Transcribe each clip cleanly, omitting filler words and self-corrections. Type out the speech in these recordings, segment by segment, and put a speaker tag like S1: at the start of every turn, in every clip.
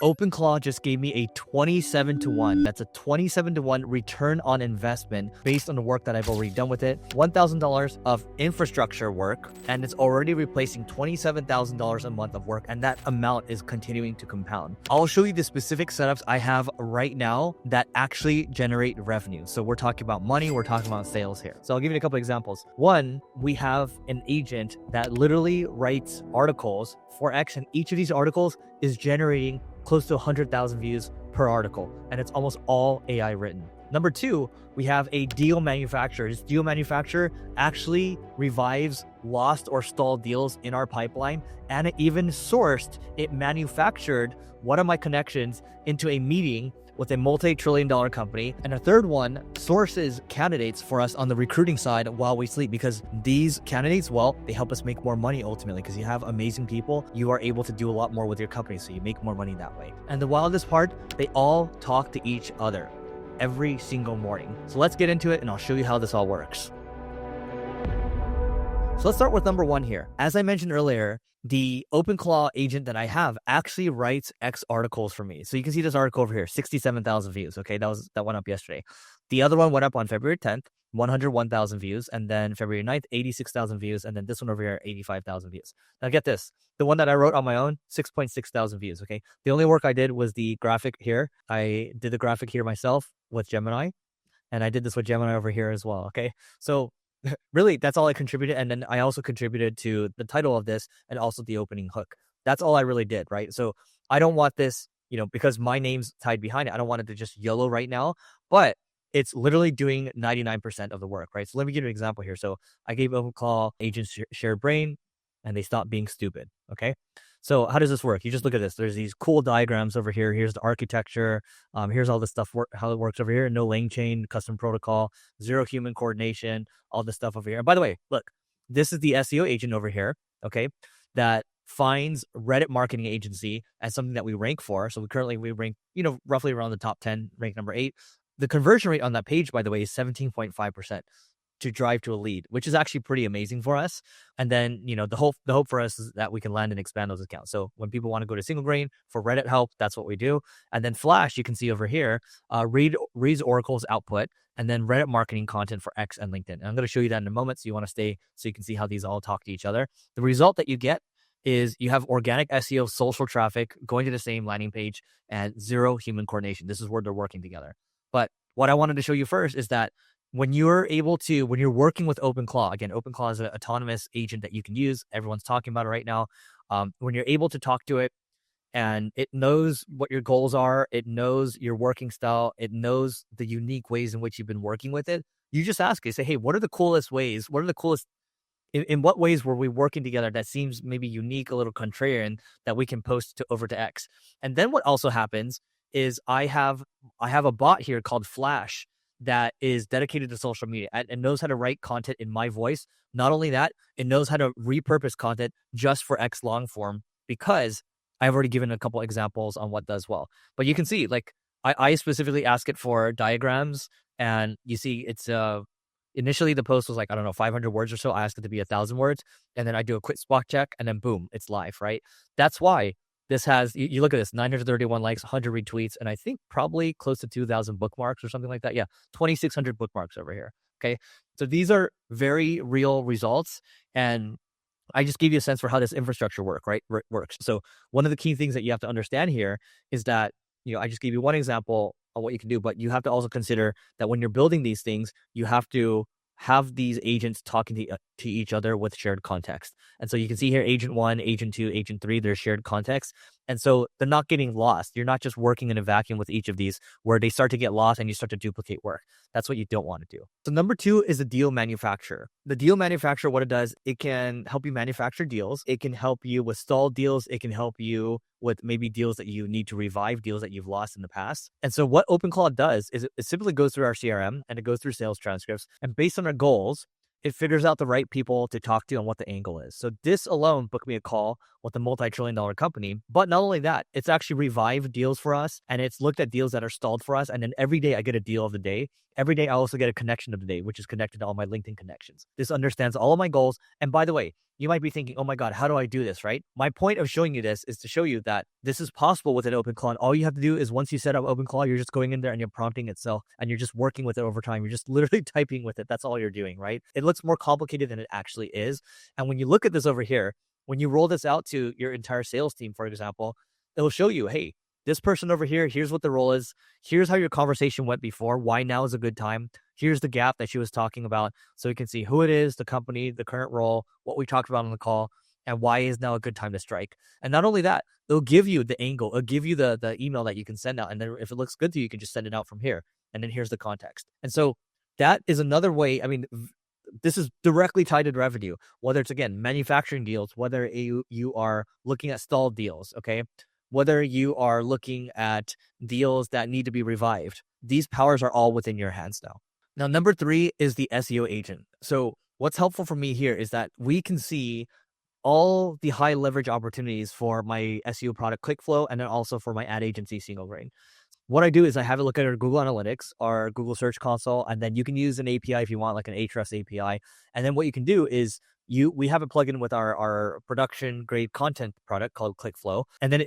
S1: OpenClaw just gave me a 27 to 1. That's a 27 to 1 return on investment based on the work that I've already done with it. $1,000 of infrastructure work, and it's already replacing $27,000 a month of work, and that amount is continuing to compound. I'll show you the specific setups I have right now that actually generate revenue. So we're talking about money, we're talking about sales here. So I'll give you a couple examples. One, we have an agent that literally writes articles for X, and each of these articles is generating close to 100,000 views per article, and it's almost all AI written. Number two, we have a deal manufacturer. This deal manufacturer actually revives lost or stalled deals in our pipeline, and it manufactured one of my connections into a meeting with a multi-trillion-dollar company. And a third one sources candidates for us on the recruiting side while we sleep, because these candidates, well, they help us make more money ultimately, because you have amazing people, you are able to do a lot more with your company, so you make more money that way. And the wildest part, they all talk to each other every single morning. So let's get into it and I'll show you how this all works. So let's start with number one here. As I mentioned earlier, the OpenClaw agent that I have actually writes X articles for me. So you can see this article over here, 67,000 views. Okay, that went up yesterday. The other one went up on February 10th, 101,000 views. And then February 9th, 86,000 views. And then this one over here, 85,000 views. Now get this. The one that I wrote on my own, 6.6 thousand views. Okay, the only work I did was the graphic here. I did the graphic here myself with Gemini. And I did this with Gemini over here as well. Okay, so really, that's all I contributed. And then I also contributed to the title of this and also the opening hook. That's all I really did, right? So I don't want this, because my name's tied behind it, I don't want it to just YOLO right now, but it's literally doing 99% of the work, right? So let me give you an example here. So I gave OpenClaw agents shared brain and they stopped being stupid, okay? So how does this work? You just look at this. There's these cool diagrams over here. Here's the architecture. Here's all the stuff, how it works over here. No lane chain, custom protocol, zero human coordination, all this stuff over here. And by the way, look, this is the SEO agent over here, okay, that finds Reddit marketing agency as something that we rank for. So we rank, roughly around the top 10, rank number 8. The conversion rate on that page, by the way, is 17.5%. to drive to a lead, which is actually pretty amazing for us. And then, the hope for us is that we can land and expand those accounts. So when people want to go to single grain for Reddit help, that's what we do. And then Flash, you can see over here, reads Oracle's output, and then Reddit marketing content for X and LinkedIn. And I'm going to show you that in a moment. So you want to stay so you can see how these all talk to each other. The result that you get is you have organic SEO, social traffic going to the same landing page and zero human coordination. This is where they're working together. But what I wanted to show you first is that when you're working with OpenClaw, again, OpenClaw is an autonomous agent that you can use. Everyone's talking about it right now. When you're able to talk to it and it knows what your goals are, it knows your working style, it knows the unique ways in which you've been working with it, you just ask it, say, hey, what are the coolest ways? In what ways were we working together that seems maybe unique, a little contrarian, that we can post over to X? And then what also happens is I have a bot here called Flash that is dedicated to social media and knows how to write content in my voice. Not only that, it knows how to repurpose content just for X long form, because I've already given a couple examples on what does well. But you can see, like, I specifically ask it for diagrams, and you see it's initially the post was like, 500 words or so. I asked it to be 1,000 words, and then I do a quick spot check, and then boom, it's live, right? That's why this has, you look at this, 931 likes, 100 retweets, and I think probably close to 2,000 bookmarks or something like that. Yeah, 2,600 bookmarks over here. Okay, so these are very real results, and I just gave you a sense for how this infrastructure works. So one of the key things that you have to understand here is that, I just gave you one example of what you can do, but you have to also consider that when you're building these things, you have to have these agents talking to each other with shared context. And so you can see here, agent 1, agent 2, agent 3, there's shared context. And so they're not getting lost. You're not just working in a vacuum with each of these where they start to get lost and you start to duplicate work. That's what you don't want to do. So number 2 is a deal manufacturer. The deal manufacturer, what it does, it can help you manufacture deals. It can help you with stalled deals. It can help you with maybe deals that you need to revive, deals that you've lost in the past. And so what OpenClaw does is it simply goes through our CRM and it goes through sales transcripts. And based on our goals, it figures out the right people to talk to and what the angle is. So this alone booked me a call with a multi-trillion-dollar company. But not only that, it's actually revived deals for us, and it's looked at deals that are stalled for us. And then every day I get a deal of the day. Every day I also get a connection of the day, which is connected to all my LinkedIn connections. This understands all of my goals. And by the way, you might be thinking, oh my God, how do I do this, right? My point of showing you this is to show you that this is possible with an OpenClaw. And all you have to do is once you set up OpenClaw, you're just going in there and you're prompting itself and you're just working with it over time. You're just literally typing with it. That's all you're doing, right? It looks more complicated than it actually is. And when you look at this over here, when you roll this out to your entire sales team, for example, it'll show you, hey, this person over here, here's what the role is. Here's how your conversation went before. Why now is a good time. Here's the gap that she was talking about. So you can see who it is, the company, the current role, what we talked about on the call, and why is now a good time to strike. And not only that, it'll give you the angle. It'll give you the email that you can send out. And then if it looks good to you, you can just send it out from here. And then here's the context. And so that is another way. I mean, this is directly tied to revenue, whether it's, again, manufacturing deals, whether you are looking at stalled deals, okay? Whether you are looking at deals that need to be revived, these powers are all within your hands now. Now, number 3 is the SEO agent. So what's helpful for me here is that we can see all the high leverage opportunities for my SEO product, ClickFlow, and then also for my ad agency, Single Grain. What I do is I have a look at our Google Analytics, our Google Search Console, and then you can use an API if you want, like an Ahrefs API. And then what you can do is we have a plugin with our production grade content product called ClickFlow. And then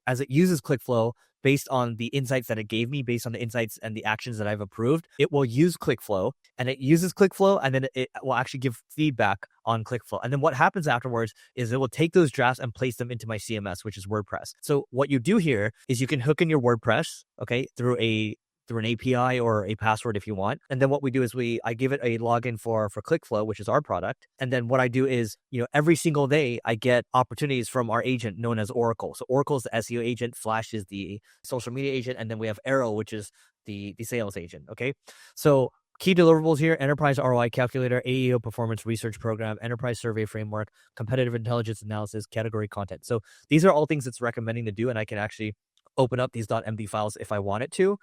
S1: as it uses ClickFlow, based on the insights that it gave me, based on the insights and the actions that I've approved, it will use ClickFlow, and it uses ClickFlow, and then it will actually give feedback on ClickFlow. And then what happens afterwards is it will take those drafts and place them into my CMS, which is WordPress. So what you do here is you can hook in your WordPress, okay, through an API or a password if you want. And then what we do is I give it a login for ClickFlow, which is our product. And then what I do is, every single day I get opportunities from our agent known as Oracle. So Oracle is the SEO agent, Flash is the social media agent, and then we have Arrow, which is the sales agent. Okay. So key deliverables here: enterprise ROI calculator, AEO performance research program, enterprise survey framework, competitive intelligence analysis, category content. So these are all things it's recommending to do. And I can actually open up these .md files if I wanted to.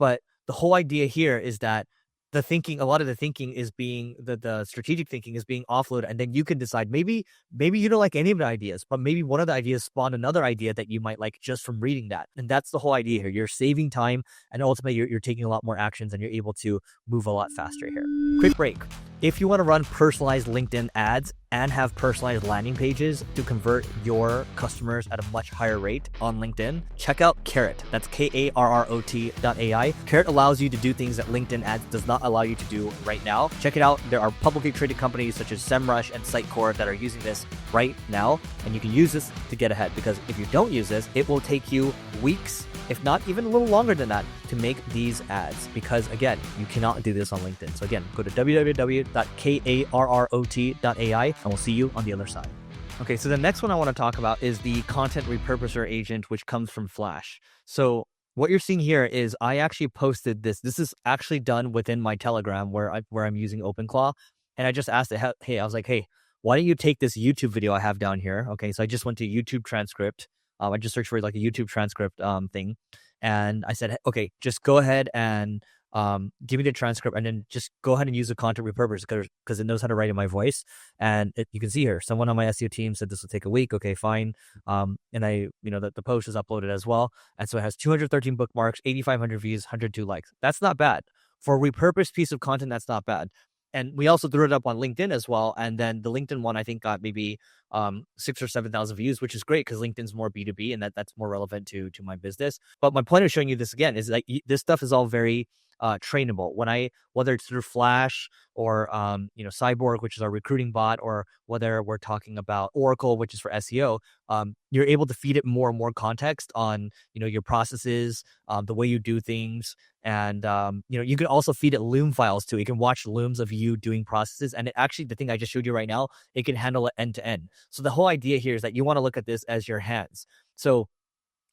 S1: But the whole idea here is that a lot of the thinking is being, the strategic thinking is being offloaded. And then you can decide, maybe you don't like any of the ideas, but maybe one of the ideas spawned another idea that you might like just from reading that. And that's the whole idea here. You're saving time, and ultimately you're taking a lot more actions, and you're able to move a lot faster here. Quick break. If you want to run personalized LinkedIn ads and have personalized landing pages to convert your customers at a much higher rate on LinkedIn, check out Carrot. That's KARROT.ai. Carrot allows you to do things that LinkedIn ads does not allow you to do right now. Check it out. There are publicly traded companies such as SEMrush and Sitecore that are using this right now, and you can use this to get ahead, because if you don't use this, it will take you weeks, if not even a little longer than that, to make these ads, because again, you cannot do this on LinkedIn. So again, go to www.karrot.ai, and we'll see you on the other side. Okay, so the next one I want to talk about is the content repurposer agent, which comes from Flash. So what you're seeing here is I actually posted this. This is actually done within my Telegram where I'm using OpenClaw. And I just asked it, hey, I was like, hey, why don't you take this YouTube video I have down here? Okay, so I just went to YouTube transcript. I just searched for like a YouTube transcript thing. And I said, okay, just go ahead and give me the transcript, and then just go ahead and use the content repurpose because it knows how to write in my voice. And you can see here, someone on my SEO team said this will take a week. Okay, fine. And the post is uploaded as well. And so it has 213 bookmarks, 8,500 views, 102 likes. That's not bad. For a repurposed piece of content, that's not bad. And we also threw it up on LinkedIn as well. And then the LinkedIn one, I think, got maybe 6,000 or 7,000 views, which is great because LinkedIn's more B2B and that's more relevant to my business. But my point of showing you this again is like this stuff is all very trainable. Whether it's through Flash or Cyborg, which is our recruiting bot, or whether we're talking about Oracle, which is for SEO, you're able to feed it more and more context on your processes, the way you do things, and you can also feed it Loom files too. You can watch Looms of you doing processes, and the thing I just showed you right now, it can handle it end to end. So the whole idea here is that you want to look at this as your hands. So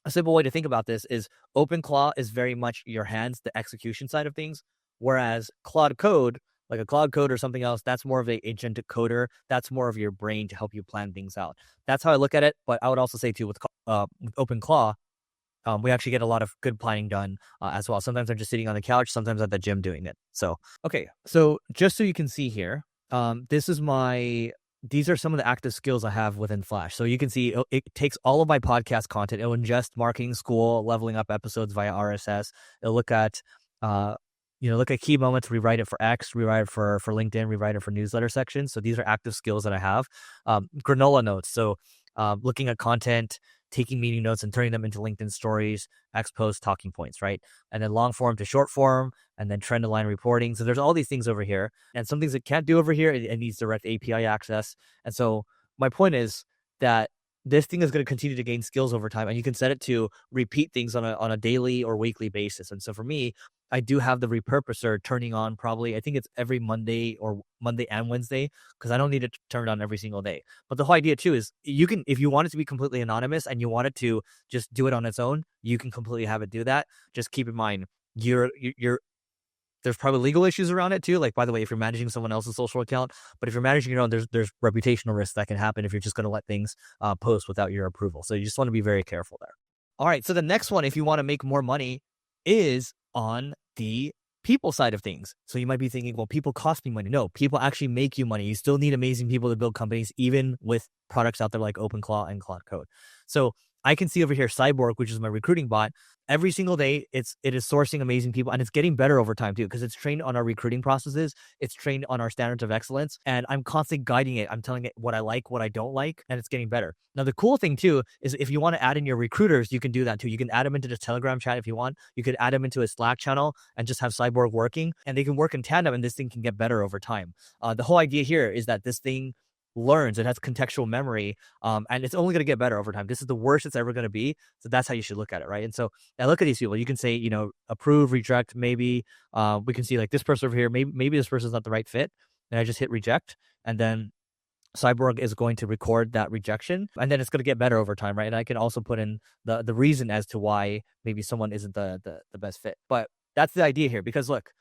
S1: a simple way to think about this is OpenClaw is very much your hands, the execution side of things, whereas Claude Code, like a Claude Code or something else, that's more of an agentic coder. That's more of your brain to help you plan things out. That's how I look at it. But I would also say too, with OpenClaw, we actually get a lot of good planning done as well. Sometimes I'm just sitting on the couch, sometimes at the gym doing it. So, okay. So just so you can see here, these are some of the active skills I have within Flash. So you can see it takes all of my podcast content. It'll ingest marketing school, leveling up episodes via RSS. It'll look at look at key moments, rewrite it for X, rewrite it for LinkedIn, rewrite it for newsletter sections. So these are active skills that I have. Granola notes. So looking at content, taking meeting notes and turning them into LinkedIn stories, X posts, talking points, right? And then long form to short form, and then trend align reporting. So there's all these things over here, and some things it can't do over here. It needs direct API access. And so my point is that this thing is going to continue to gain skills over time, and you can set it to repeat things on a daily or weekly basis. And so for me, I do have the repurposer turning on probably, I think it's every Monday and Wednesday, because I don't need it to turn it on every single day. But the whole idea too is you can, if you want it to be completely anonymous and you want it to just do it on its own, you can completely have it do that. Just keep in mind, there's probably legal issues around it too. Like, by the way, if you're managing someone else's social account, but if you're managing your own, there's reputational risks that can happen if you're just going to let things post without your approval. So you just want to be very careful there. All right. So the next one, if you want to make more money, is on the people side of things. So you might be thinking, well, people cost me money. No, people actually make you money. You still need amazing people to build companies, even with products out there like OpenClaw and Claude Code. So I can see over here Cyborg, which is my recruiting bot. Every single day, it is sourcing amazing people, and it's getting better over time too, because it's trained on our recruiting processes. It's trained on our standards of excellence, and I'm constantly guiding it. I'm telling it what I like, what I don't like, and it's getting better. Now, the cool thing too is if you want to add in your recruiters, you can do that too. You can add them into the Telegram chat if you want. You could add them into a Slack channel and just have Cyborg working, and they can work in tandem, and this thing can get better over time. The whole idea here is that this thing learns, it has contextual memory, and it's only going to get better over time. This is the worst it's ever going to be. So that's how you should look at it, right? And so I look at these people, you can say, approve, reject, maybe. We can see like this person over here, maybe this person's not the right fit. And I just hit reject, and then Cyborg is going to record that rejection, and then it's going to get better over time, right? And I can also put in the reason as to why maybe someone isn't the best fit. But that's the idea here, because look,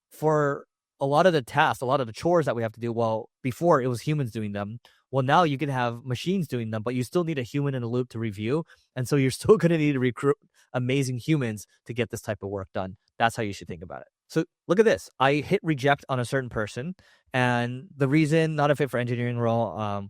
S1: for a lot of the tasks, a lot of the chores that we have to do, well, before it was humans doing them. Well, now you can have machines doing them, but you still need a human in the loop to review. And so you're still going to need to recruit amazing humans to get this type of work done. That's how you should think about it. So look at this. I hit reject on a certain person, and the reason, not a fit for engineering role,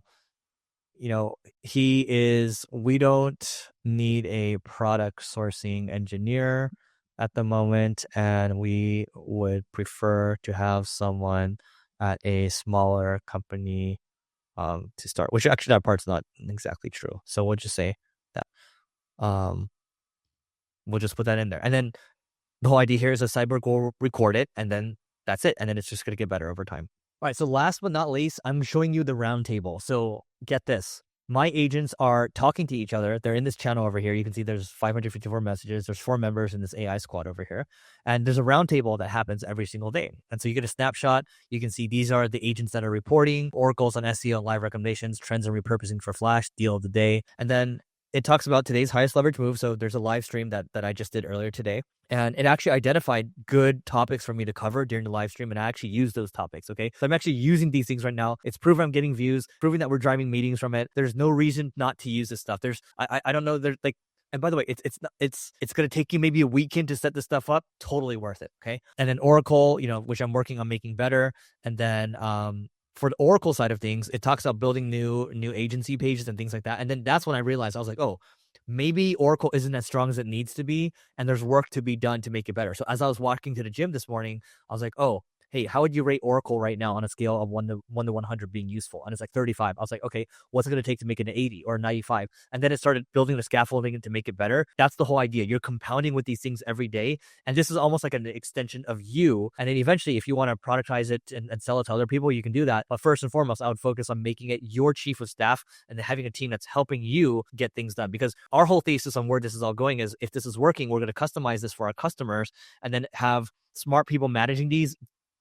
S1: we don't need a product sourcing engineer at the moment, and we would prefer to have someone at a smaller company to start, which actually that part's not exactly true. So we'll just say that. We'll just put that in there. And then the whole idea here is a Cyborg will record it, and then that's it. And then it's just going to get better over time. All right. So last but not least, I'm showing you the round table. So get this. My agents are talking to each other. They're in this channel over here. You can see there's 554 messages. There's 4 members in this AI squad over here. And there's a roundtable that happens every single day. And so you get a snapshot. You can see these are the agents that are reporting, oracles on SEO and live recommendations, trends and repurposing for Flash, deal of the day. And then it talks about today's highest leverage move. So there's a live stream that I just did earlier today. And it actually identified good topics for me to cover during the live stream. And I actually used those topics. Okay. So I'm actually using these things right now. It's proven I'm getting views, proving that we're driving meetings from it. There's no reason not to use this stuff. I don't know. There's like, and by the way, it's going to take you maybe a weekend to set this stuff up. Totally worth it. Okay. And then Oracle, which I'm working on making better. And then, for the Oracle side of things, it talks about building new agency pages and things like that. And then that's when I realized, I was like, oh, maybe Oracle isn't as strong as it needs to be, and there's work to be done to make it better. So as I was walking to the gym this morning, I was like, oh, hey, how would you rate Oracle right now on a scale of 1 to 100 being useful? And it's like 35. I was like, okay, what's it going to take to make it an 80 or 95? And then it started building the scaffolding to make it better. That's the whole idea. You're compounding with these things every day. And this is almost like an extension of you. And then eventually, if you want to productize it and sell it to other people, you can do that. But first and foremost, I would focus on making it your chief of staff and then having a team that's helping you get things done. Because our whole thesis on where this is all going is, if this is working, we're going to customize this for our customers and then have smart people managing these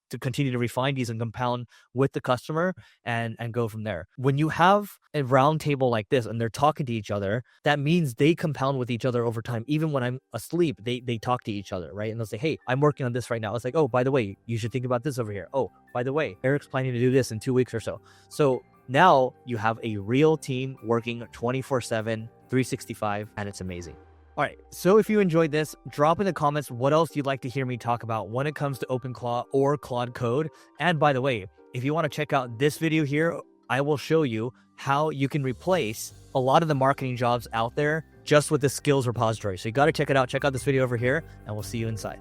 S1: to continue to refine these and compound with the customer and go from there. When you have a round table like this and they're talking to each other, that means they compound with each other over time. Even when I'm asleep, they talk to each other, right? And they'll say, hey, I'm working on this right now. It's like, oh, by the way, you should think about this over here. Oh, by the way, Eric's planning to do this in 2 weeks or so. So now you have a real team working 24/7, 365, and it's amazing. All right, so if you enjoyed this, drop in the comments what else you'd like to hear me talk about when it comes to OpenClaw or Claude Code. And by the way, if you want to check out this video here, I will show you how you can replace a lot of the marketing jobs out there just with the skills repository. So you got to check it out. Check out this video over here, and we'll see you inside.